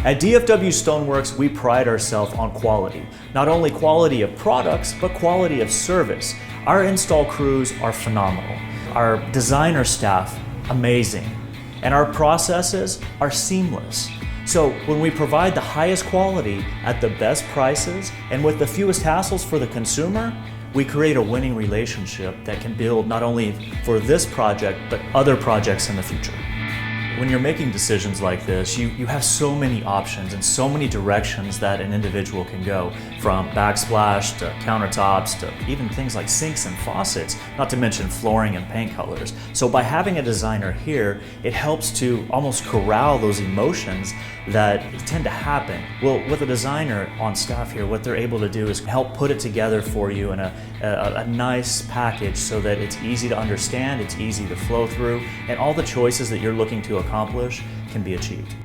At DFW StoneWorks, we pride ourselves on quality. Not only quality of products, but quality of service. Our install crews are phenomenal. Our designer staff, amazing. And our processes are seamless. So when we provide the highest quality at the best prices and with the fewest hassles for the consumer, we create a winning relationship that can build not only for this project, but other projects in the future. When you're making decisions like this, you have so many options and so many directions that an individual can go, from backsplash to countertops to even things like sinks and faucets, not to mention flooring and paint colors. So by having a designer here, it helps to almost corral those emotions that tend to happen. Well, with a designer on staff here, what they're able to do is help put it together for you in a nice package so that it's easy to understand, it's easy to flow through, and all the choices that you're looking to accomplish can be achieved.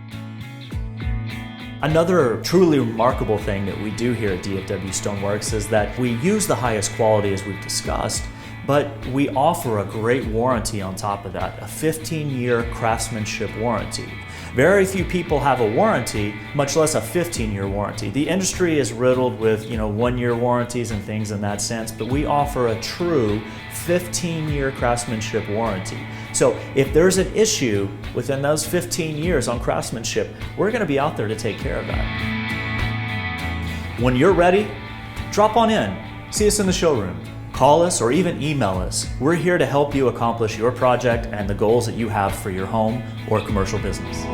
Another truly remarkable thing that we do here at DFW StoneWorks is that we use the highest quality, as we've discussed, but we offer a great warranty on top of that, a 15-year craftsmanship warranty. Very few people have a warranty, much less a 15-year warranty. The industry is riddled with, one-year warranties and things in that sense, but we offer a true 15-year craftsmanship warranty. So if there's an issue within those 15 years on craftsmanship, we're going to be out there to take care of that. When you're ready, drop on in. See us in the showroom. Call us or even email us. We're here to help you accomplish your project and the goals that you have for your home or commercial business.